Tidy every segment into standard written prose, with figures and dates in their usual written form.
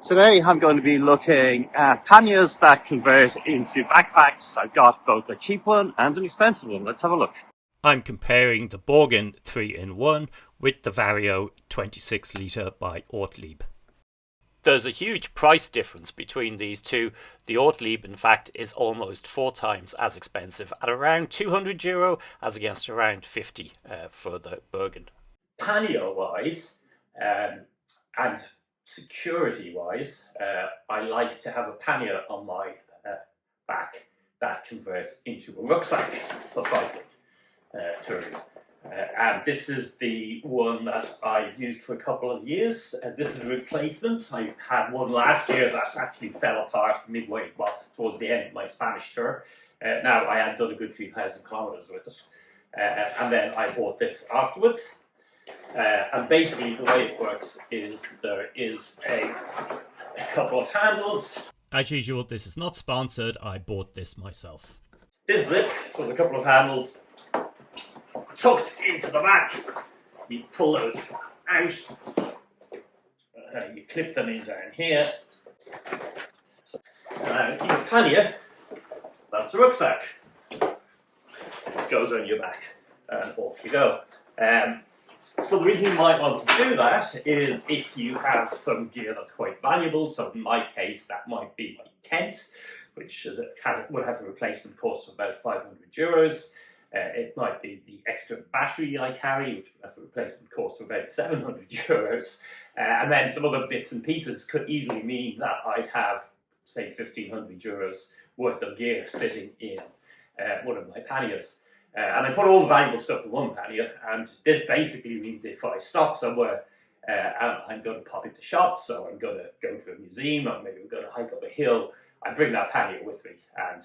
Today I'm going to be looking at panniers that convert into backpacks. I've got both a cheap one and an expensive one. Let's have a look. I'm comparing the Borgen 3-in-1 with the Vario 26 litre by Ortlieb. There's a huge price difference between these two. The Ortlieb, in fact, is almost 4 times as expensive at around €200 as against around 50 for the Borgen. Pannier-wise and security-wise, I like to have a pannier on my back that converts into a rucksack for cycling touring. And this is the one that I've used for a couple of years. This is a replacement. I had one last year that actually fell apart midway, well, towards the end of my Spanish tour. Now, I had done a good few thousand kilometres with it. And then I bought this afterwards. And basically the way it works is there is a couple of handles. As usual, this is not sponsored. I bought this myself. This is it. So there's a couple of handles tucked into the back. You pull those out. You clip them in down here. So, in a pannier, that's a rucksack. It goes on your back and off you go. So the reason you might want to do that is if you have some gear that's quite valuable. So in my case, that might be my tent, which would have a replacement cost of about €500. It might be the extra battery I carry, which would have a replacement cost of about €700. And then some other bits and pieces could easily mean that I'd have, say, €1,500 worth of gear sitting in one of my panniers. And I put all the valuable stuff in one pannier, and this basically means if I stop somewhere and I'm going to pop into shops, so I'm going to go to a museum, or maybe I'm going to hike up a hill, I bring that pannier with me. And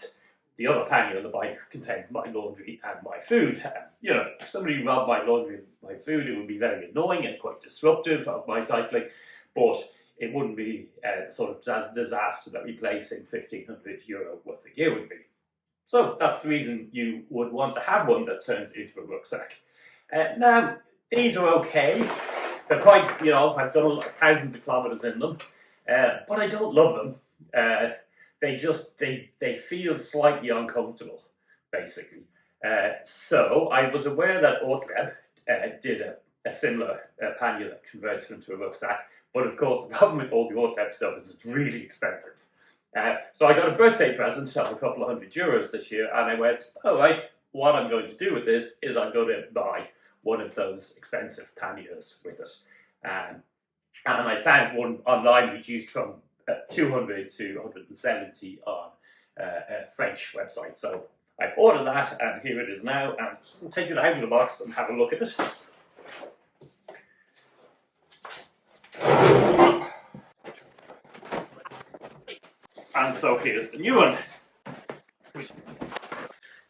the other pannier on the bike contains my laundry and my food. You know, if somebody robbed my laundry and my food, it would be very annoying and quite disruptive of my cycling, but it wouldn't be sort of as a disaster that replacing €1,500 worth of gear would be. So that's the reason you would want to have one that turns into a rucksack. Now, these are okay. They're quite, you know, I've done thousands of kilometres in them, but I don't love them. They feel slightly uncomfortable, basically. So I was aware that Ortlieb did a similar pannier that converts into a rucksack, but of course the problem with all the Ortlieb stuff is it's really expensive. So I got a birthday present of a couple of €100 this year, and I went, oh right, what I'm going to do with this is I'm going to buy one of those expensive panniers with it. And I found one online reduced from 200 to 170 on a French website. So I've ordered that, and here it is now, and we'll take it out of the box and have a look at it. And so here's the new one.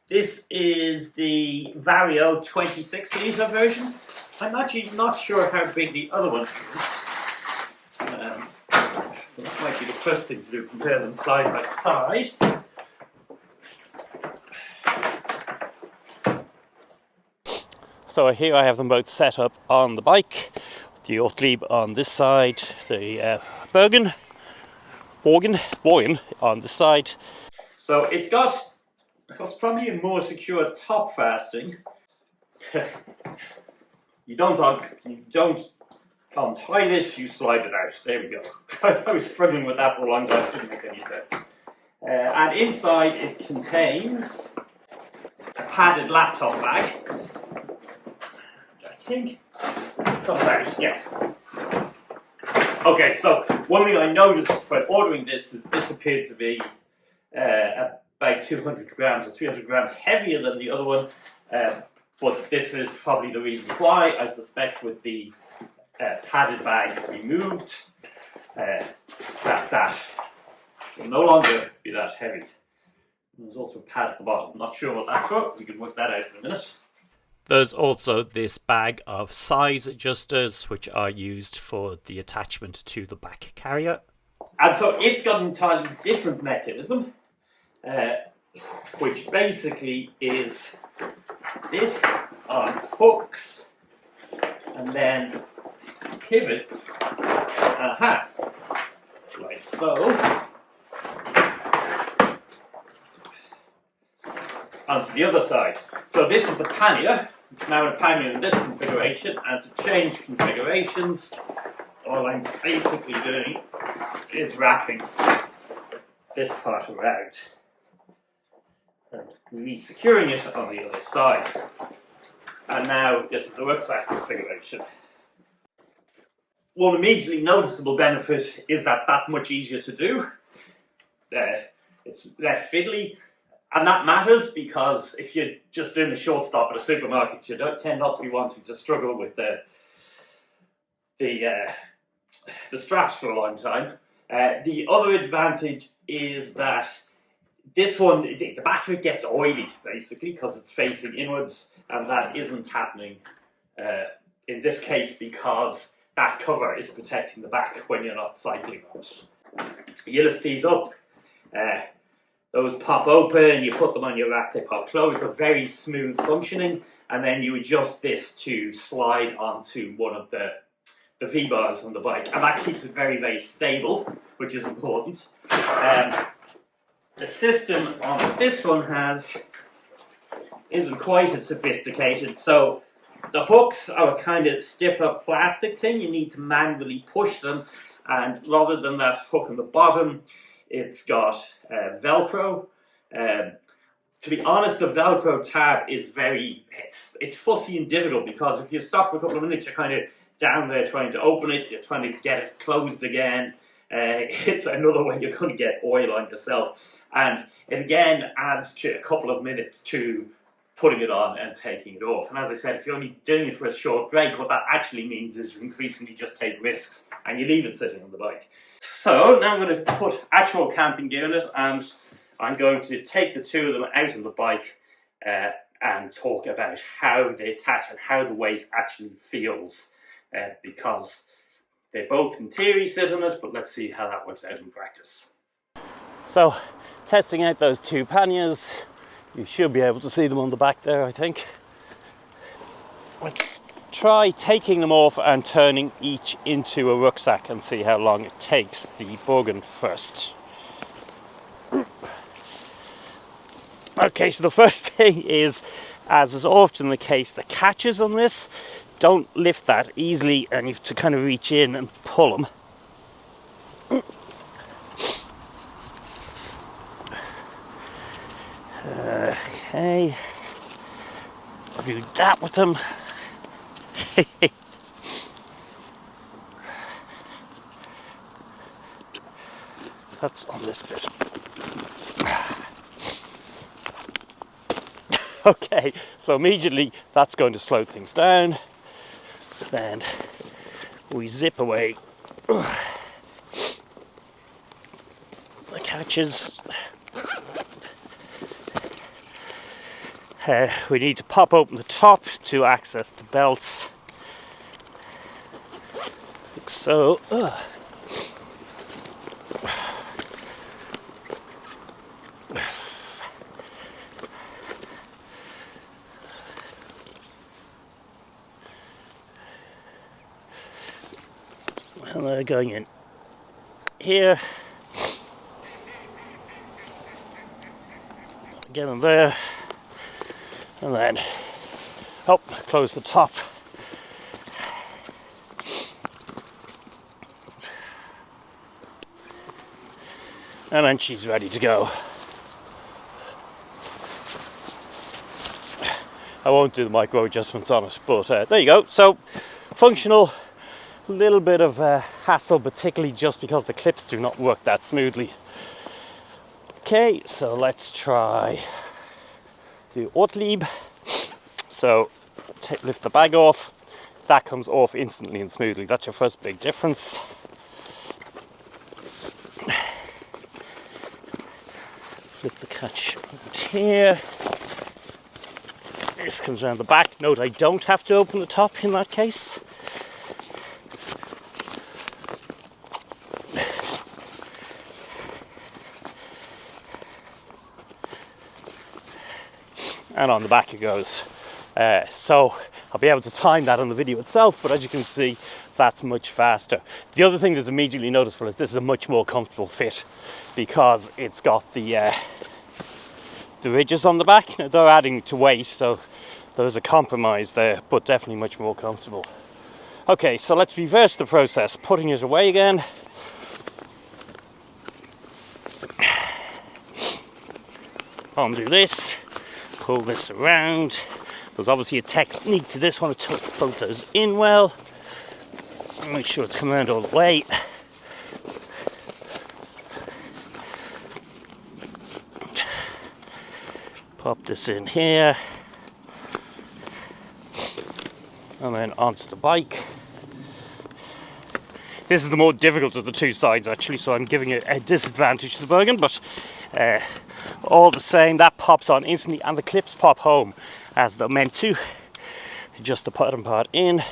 This is the Vario 26 litre version. I'm actually not sure how big the other one is. So that might be the first thing to do, compare them side by side. So here I have them both set up on the bike. The Ortlieb on this side, the Borgen on the side. So it's got probably a more secure top fastening. You don't untie this, you slide it out. There we go. I was struggling with that for a long time, it didn't make any sense. And inside it contains a padded laptop bag, which I think comes out, yes. Okay, so one thing I noticed when ordering this is this appeared to be about 200 grams or 300 grams heavier than the other one, but this is probably the reason why. I suspect with the padded bag removed, that will no longer be that heavy. There's also a pad at the bottom. Not sure what that's for. We can work that out in a minute. There's also this bag of size adjusters, which are used for the attachment to the back carrier. And so it's got an entirely different mechanism, which basically is this on hooks and then pivots. Aha! so onto the other side. So this is the pannier. It's now a pannier in this configuration, and to change configurations, all I'm basically doing is wrapping this part around and re-securing it on the other side. And now this is the rucksack configuration. One immediately noticeable benefit is that that's much easier to do. It's less fiddly, and that matters because if you're just doing a short stop at a supermarket, you don't tend not to be wanting to struggle with the straps for a long time. The other advantage is that this one, the back of it gets oily basically because it's facing inwards, and that isn't happening in this case because that cover is protecting the back when you're not cycling on it. You lift these up, those pop open, you put them on your rack, they pop closed, they're very smooth functioning, and then you adjust this to slide onto one of the V-bars on the bike, and that keeps it very, very stable, which is important. The system on this one isn't quite as sophisticated, so the hooks are a kind of stiffer plastic thing. You need to manually push them, and rather than that hook on the bottom, it's got Velcro. To be honest, the Velcro tab is it's fussy and difficult because if you stop for a couple of minutes, you're kind of down there trying to open it, you're trying to get it closed again. It's another way you're going to get oil on yourself. And it again adds to a couple of minutes to putting it on and taking it off. And as I said, if you're only doing it for a short break, what that actually means is you increasingly just take risks and you leave it sitting on the bike. So now I'm going to put actual camping gear in it, and I'm going to take the two of them out on the bike and talk about how they attach and how the weight actually feels, because they both in theory sit on it, but let's see how that works out in practice. So, testing out those two panniers. You should be able to see them on the back there, I think. Let's try taking them off and turning each into a rucksack and see how long it takes. The Borgen first. Okay, so the first thing is, as is often the case, the catches on this don't lift that easily, and you have to kind of reach in and pull them. Okay, do that with them. That's on this bit. Okay, so immediately that's going to slow things down. Then we zip away the catches. We need to pop open the top to access the belts, like so. And they're going in here, get them there. And then, close the top. And then she's ready to go. I won't do the micro adjustments on it, but there you go. So, functional, a little bit of hassle, particularly just because the clips do not work that smoothly. Okay, so let's try the Ortlieb. So lift the bag off, that comes off instantly and smoothly. That's your first big difference. Flip the catch here. This comes around the back. Note I don't have to open the top in that case. And on the back it goes. So I'll be able to time that on the video itself, but as you can see, that's much faster. The other thing that's immediately noticeable is this is a much more comfortable fit because it's got the ridges on the back. Now, they're adding to weight, so there's a compromise there, but definitely much more comfortable. Okay, so let's reverse the process, putting it away again. Undo this, pull this around. There's obviously a technique to this one to tuck both those in well. Make sure it's come around all the way. Pop this in here. And then onto the bike. This is the more difficult of the two sides actually, so I'm giving it a disadvantage to the Borgen, but all the same, that pops on instantly and the clips pop home as they're meant to. Adjust the bottom part in.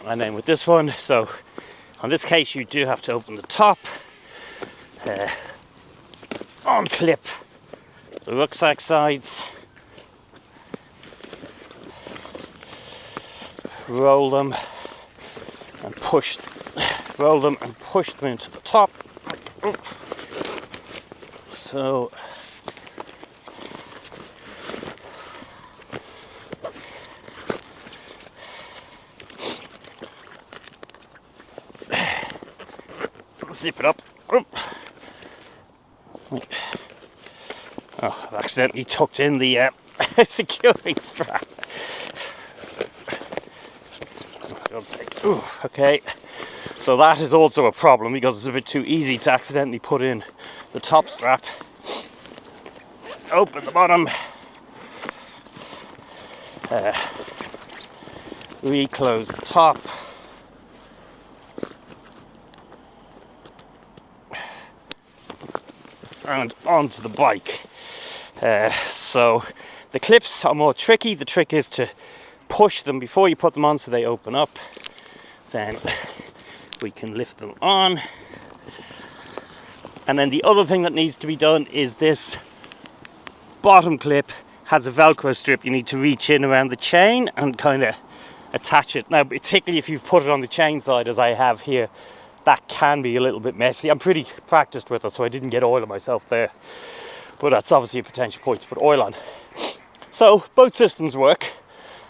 And then with this one, so on this case you do have to open the top, unclip the rucksack sides, roll them and push them into the top. So zip it up. Oh, I've accidentally tucked in the securing strap. For God's sake. Ooh, okay. So that is also a problem because it's a bit too easy to accidentally put in the top strap. Open the bottom. Reclose the top. And onto the bike. So the clips are more tricky. The trick is to push them before you put them on so they open up. Then we can lift them on. And then the other thing that needs to be done is this bottom clip has a Velcro strip. You need to reach in around the chain and kind of attach it. Now, particularly if you've put it on the chain side as I have here, that can be a little bit messy. I'm pretty practiced with it, so I didn't get oil on myself there. But that's obviously a potential point to put oil on. So both systems work.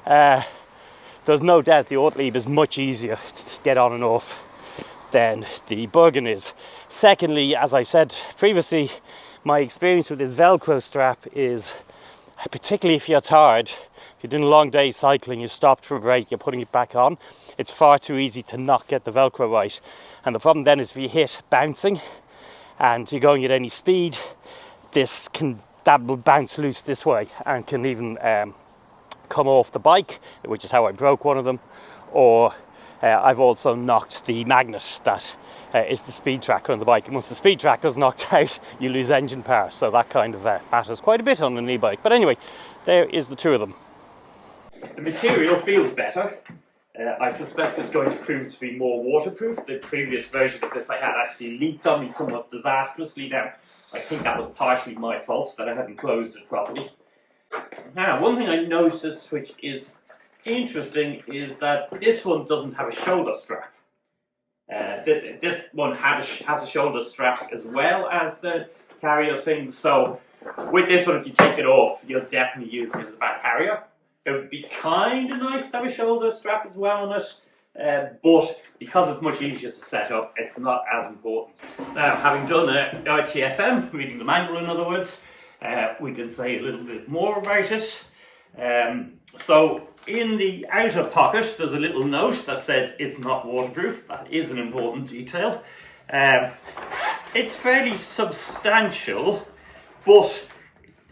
There's no doubt the Ortlieb is much easier to get on and off than the Borgen is. Secondly, as I said previously, my experience with this Velcro strap is, particularly if you're tired, if you're doing a long day cycling, you stopped for a break, you're putting it back on, it's far too easy to not get the Velcro right. And the problem then is if you hit bouncing and you're going at any speed, that will bounce loose this way and can even come off the bike, which is how I broke one of them. Or I've also knocked the magnet that is the speed tracker on the bike. And once the speed tracker is knocked out, you lose engine power. So that kind of matters quite a bit on an e-bike. But anyway, there is the two of them. The material feels better. I suspect it's going to prove to be more waterproof. The previous version of this I had actually leaked on me somewhat disastrously. Now, I think that was partially my fault that I hadn't closed it properly. Now, one thing I noticed which is interesting is that this one doesn't have a shoulder strap. This one has a shoulder strap as well as the carrier thing. So with this one, if you take it off, you'll definitely use it as a back carrier. It would be kind of nice to have a shoulder strap as well on it, but because it's much easier to set up, it's not as important. Now, having done ITFM, reading the manual in other words, we can say a little bit more about it. So in the outer pocket, there's a little note that says it's not waterproof. That is an important detail. It's fairly substantial, but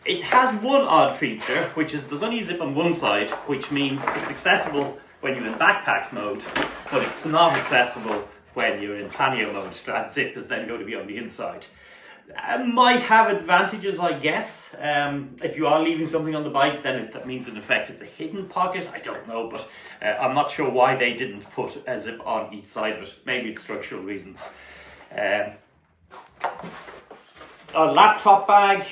it has one odd feature, which is there's only a zip on one side, which means it's accessible when you're in backpack mode, but it's not accessible when you're in pannier mode. That zip is then going to be on the inside. Might have advantages, I guess. If you are leaving something on the bike, then that means in effect it's a hidden pocket. I don't know, but I'm not sure why they didn't put a zip on each side of it. Maybe it's structural reasons. A laptop bag.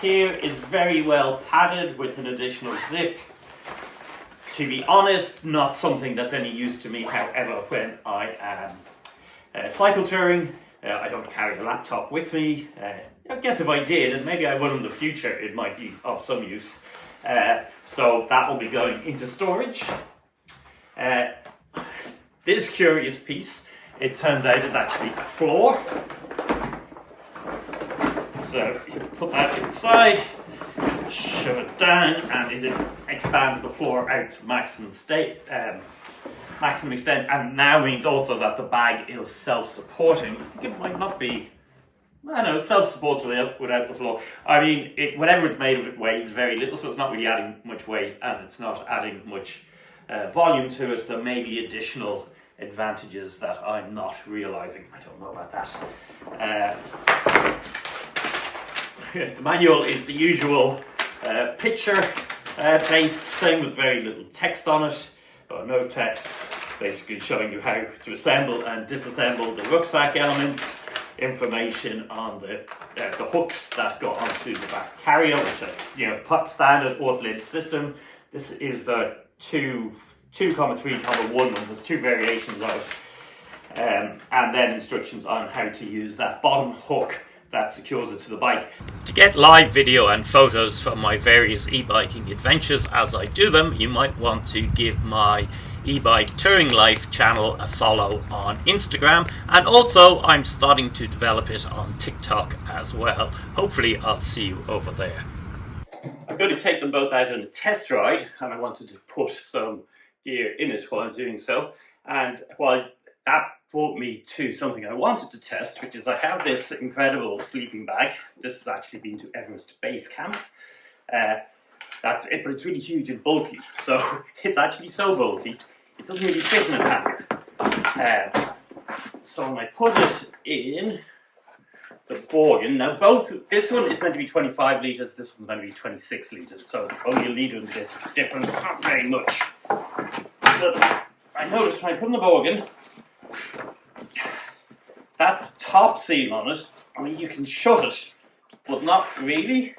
here is very well padded with an additional zip. To be honest, not something that's any use to me. However, when I am cycle touring, I don't carry a laptop with me. I guess if I did, and maybe I will in the future, it might be of some use. So that will be going into storage. This curious piece, it turns out, is actually a floor. So you put that inside, shove it down, and it expands the floor out to maximum extent, and now means also that the bag is self-supporting. It might not be. I know it self-supports without the floor. I mean, whatever it's made of, it weighs very little, so it's not really adding much weight, and it's not adding much volume to it. There may be additional advantages that I'm not realising. I don't know about that. The manual is the usual picture-based thing with very little text on it, or no text, basically showing you how to assemble and disassemble the rucksack elements, information on the hooks that go onto the back carrier, which are standard Ortlieb system. This is the 2,3,1 one. There's two variations of it, and then instructions on how to use that bottom hook that secures it to the bike. To get live video and photos from my various e-biking adventures as I do them, you might want to give my eBike Touring Life channel a follow on Instagram, and also I'm starting to develop it on TikTok as well. Hopefully I'll see you over there. I'm going to take them both out on a test ride, and I wanted to put some gear in it while I'm doing so. And while that brought me to something I wanted to test, which is I have this incredible sleeping bag. This has actually been to Everest Base Camp. That's it, but it's really huge and bulky. So it's actually so bulky, it doesn't really fit in a pannier. So when I put it in the Borgen, now this one is meant to be 25 litres, this one's meant to be 26 litres, so only a litre and a bit difference, not very much. But I noticed when I put in the Borgen, that top seal on it, I mean, you can shut it, but not really.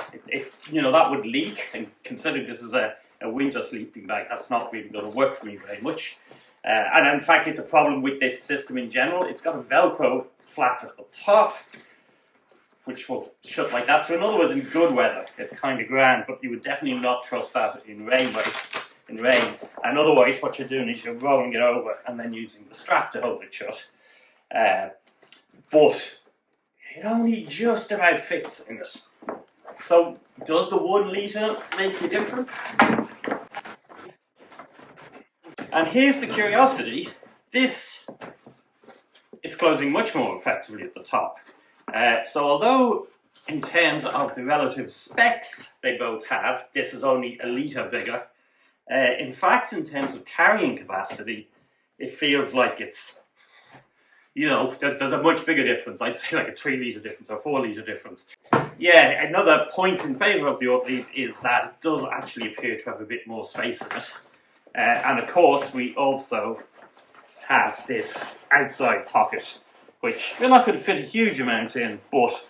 That would leak, and considering this is a winter sleeping bag, that's not really going to work for me very much. And in fact, it's a problem with this system in general. It's got a Velcro flap at the top, which will shut like that. So in other words, in good weather, it's kind of grand, but you would definitely not trust that in rain. And otherwise, what you're doing is you're rolling it over and then using the strap to hold it shut. But it only just about fits in it. So does the 1 litre make a difference? And here's the curiosity. This is closing much more effectively at the top. So although in terms of the relative specs they both have, this is only a litre bigger. In fact, in terms of carrying capacity, it feels like it's, there's a much bigger difference. I'd say like a 3 litre difference or 4 litre difference. Yeah, another point in favour of the Ortlieb is that it does actually appear to have a bit more space in it. And of course, we also have this outside pocket, which we're not going to fit a huge amount in, but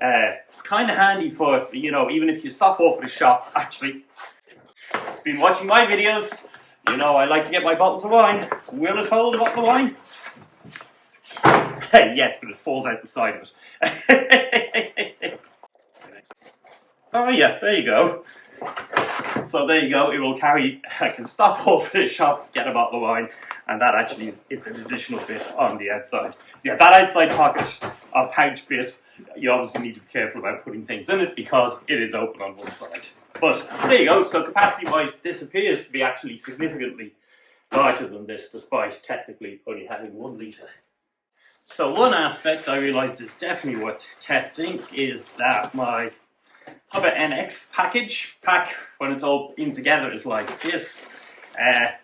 it's kind of handy for, even if you stop off at a shop. Actually, been watching my videos, I like to get my bottles of wine. Will it hold a bottle of wine? Yes, but it falls out the side of it. Oh yeah, there you go. So there you go, it will carry, I can stop off at a shop, get a bottle of wine, and that actually is an additional bit on the outside. Yeah, that outside pocket, or pouch bit, you obviously need to be careful about putting things in it because it is open on one side. But there you go, so capacity-wise, this appears to be actually significantly larger than this, despite technically only having 1 litre. So one aspect I realised is definitely worth testing is that my Hubba NX pack, when it's all in together, is like this. A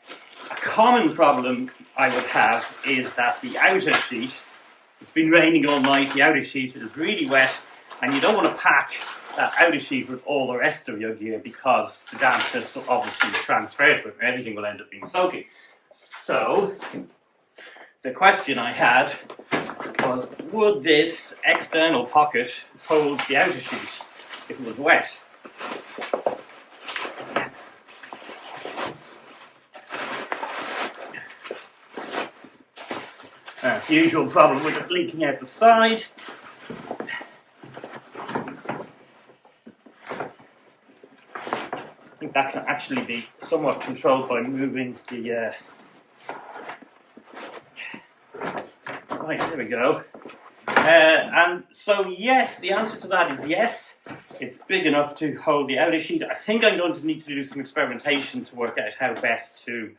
common problem I would have is that the outer sheet, it's been raining all night, the outer sheet is really wet, and you don't want to pack that outer sheet with all the rest of your gear because the dampness will obviously transfer to it and everything will end up being soaking. So the question I had was, would this external pocket hold the outer sheet? if it was wet. The usual problem with it leaking out the side. I think that can actually be somewhat controlled by moving the right, there we go. And so yes, the answer to that is yes. It's big enough to hold the outer sheet. I think I'm going to need to do some experimentation to work out how best to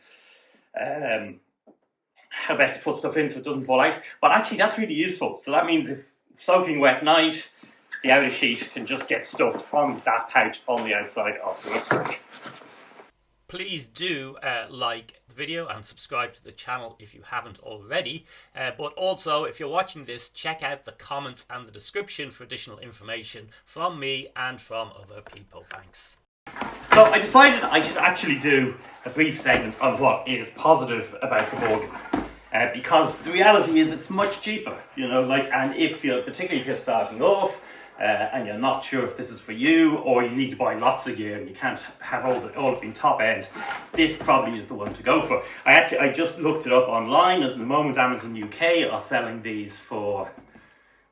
put stuff in so it doesn't fall out. But actually that's really useful. So that means if soaking wet night, the outer sheet can just get stuffed on that pouch on the outside of the rucksack. Please do like the video and subscribe to the channel if you haven't already. But also, if you're watching this, check out the comments and the description for additional information from me and from other people. Thanks. So I decided I should actually do a brief segment on what is positive about the Borgen. Because the reality is it's much cheaper, you know, and particularly if you're starting off, and you're not sure if this is for you, or you need to buy lots of gear and you can't have all in top end, this probably is the one to go for. I just looked it up online. At the moment, Amazon UK are selling these for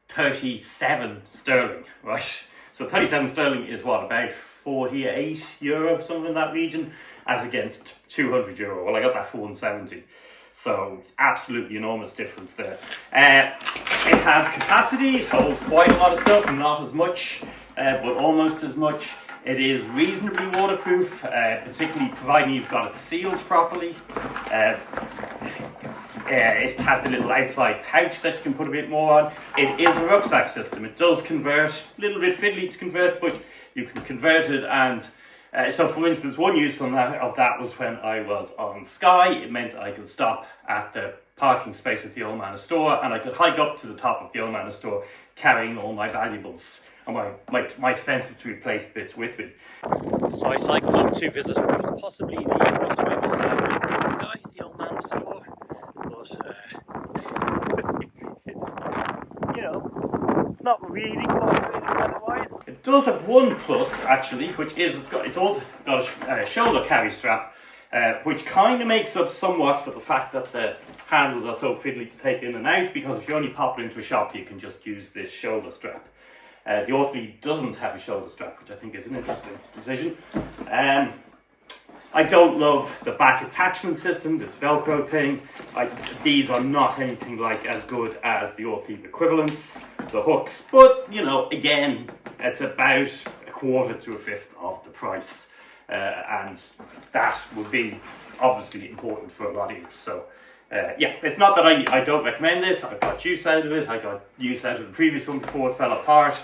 37 sterling, right? So 37 sterling is what, about 48 euro, something in that region, as against 200 euro. Well, I got that for 170. So absolutely enormous difference there. It has capacity, it holds quite a lot of stuff, not as much, but almost as much. It is reasonably waterproof, particularly providing you've got it sealed properly. It has the little outside pouch that you can put a bit more on. It is a rucksack system. It does convert, a little bit fiddly to convert, but you can convert it. And so for instance, one use of that was when I was on Skye. It meant I could stop at the parking space at the Old Manor store, and I could hike up to the top of the Old Manor store carrying all my valuables and my expensive to replace bits with me. So I cycled up to visit what was possibly the most famous in Skye, the Old Manor store. But it's, it's not really cooperating otherwise. It does have one plus actually, which is it's also got a shoulder carry strap, which kind of makes up somewhat for the fact that the handles are so fiddly to take in and out, because if you only pop it into a shop you can just use this shoulder strap. The Ortlieb doesn't have a shoulder strap, which I think is an interesting decision. I don't love the back attachment system, this Velcro thing. These are not anything like as good as the Ortlieb equivalents, the hooks, but again, it's about a quarter to a fifth of the price. And that would be obviously important for a lot of it. So yeah, it's not that I don't recommend this. I got use out of it. I got use out of the previous one before it fell apart.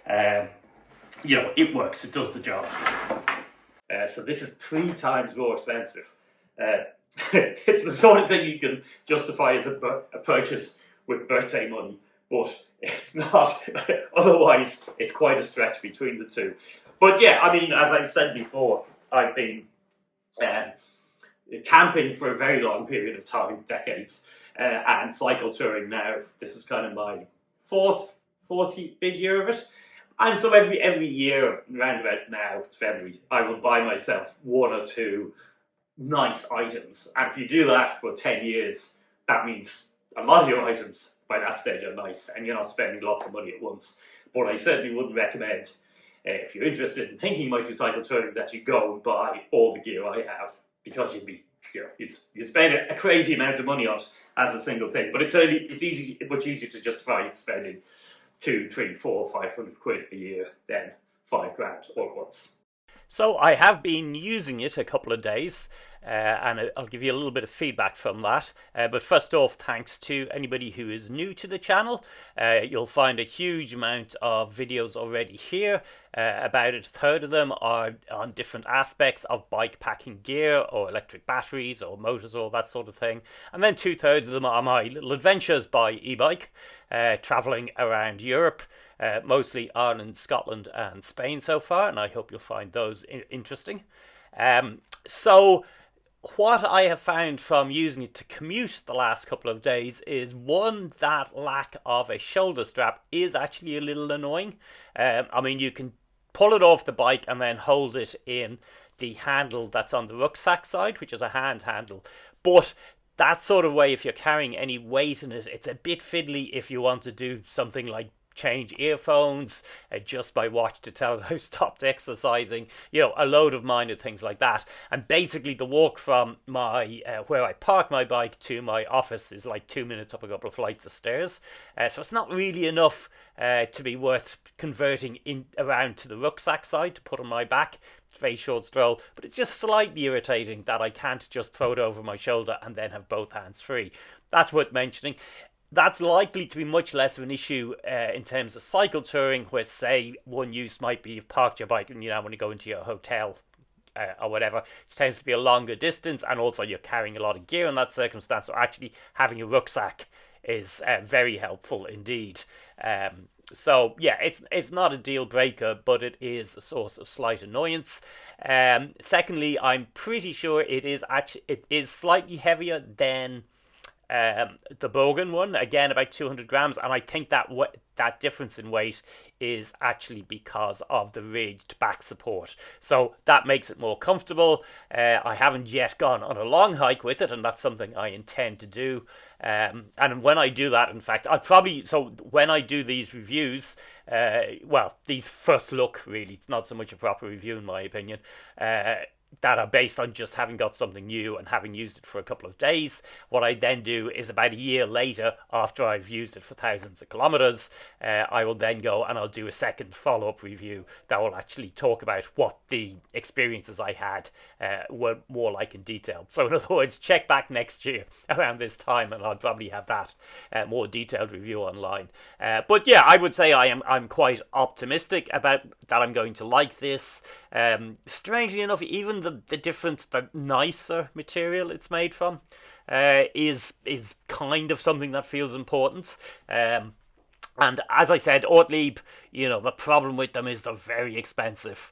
It works. It does the job. So this is 3 times more expensive. It's the sort of thing you can justify as a purchase with birthday money, but it's not. Otherwise, it's quite a stretch between the two. But yeah, I mean, as I've said before, I've been camping for a very long period of time, decades, and cycle touring now. This is kind of my fourth big year of it. And so every year, around about now, February, I will buy myself 1 or 2 nice items. And if you do that for 10 years, that means a lot of your items by that stage are nice, and you're not spending lots of money at once. But I certainly wouldn't recommend, if you're interested in thinking you might do cycle touring, that you go and buy all the gear I have, because you'd spend a crazy amount of money on it as a single thing. But it's much easier to justify spending 2, 3, 4, 500 quid a year than 5 grand all at once. So I have been using it a couple of days, and I'll give you a little bit of feedback from that. But first off, thanks to anybody who is new to the channel. You'll find a huge amount of videos already here. About a third of them are on different aspects of bike packing gear, or electric batteries, or motors, or that sort of thing. And then 2/3 of them are my little adventures by eBike, travelling around Europe. Mostly Ireland, Scotland and Spain so far, and I hope you'll find those interesting. So what I have found from using it to commute the last couple of days is, one, that lack of a shoulder strap is actually a little annoying. I mean, you can pull it off the bike and then hold it in the handle that's on the rucksack side, which is a hand handle. But that sort of way, if you're carrying any weight in it, it's a bit fiddly if you want to do something like change earphones, adjust my watch to tell it I've stopped exercising, a load of minor things like that. And basically the walk from my where I park my bike to my office is like 2 minutes up a couple of flights of stairs, so it's not really enough to be worth converting in around to the rucksack side to put on my back. It's a very short stroll, but it's just slightly irritating that I can't just throw it over my shoulder and then have both hands free. That's worth mentioning. That's likely to be much less of an issue in terms of cycle touring, where, say, one use might be you've parked your bike and when you go into your hotel or whatever, it tends to be a longer distance, and also you're carrying a lot of gear in that circumstance, so actually having a rucksack is very helpful indeed. So yeah, it's not a deal breaker, but it is a source of slight annoyance. Secondly, I'm pretty sure it is slightly heavier than the Borgen one, again about 200 grams, and I think that difference in weight is actually because of the ridged back support, so that makes it more comfortable. I haven't yet gone on a long hike with it, and that's something I intend to do, and when I do that, in fact, when I do these reviews, these first look, really, it's not so much a proper review in my opinion, that are based on just having got something new and having used it for a couple of days. What I then do is about a year later, after I've used it for thousands of kilometres, I will then go and I'll do a second follow-up review that will actually talk about what the experiences I had were more like in detail. So in other words, check back next year around this time and I'll probably have that more detailed review online. But yeah, I would say I'm quite optimistic about that I'm going to like this. Strangely enough, even the nicer material it's made from is kind of something that feels important. And as I said, Ortlieb, the problem with them is they're very expensive.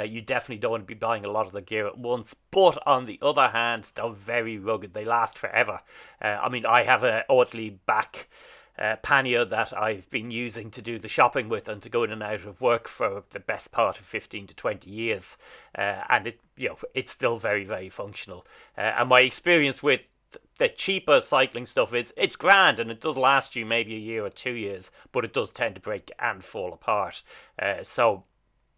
You definitely don't want to be buying a lot of the gear at once. But on the other hand, they're very rugged. They last forever. I have a Ortlieb back pannier that I've been using to do the shopping with and to go in and out of work for the best part of 15 to 20 years. And it's still very, very functional. And my experience with the cheaper cycling stuff is it's grand and it does last you maybe a year or 2 years, but it does tend to break and fall apart. So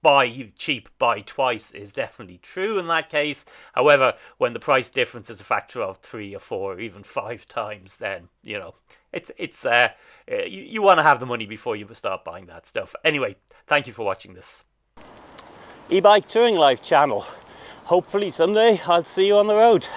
buy cheap, buy twice is definitely true in that case. However, when the price difference is a factor of 3 or 4 or even 5 times, then it's you want to have the money before you start buying that stuff. Anyway, thank you for watching this eBike Touring Life channel. Hopefully someday I'll see you on the road.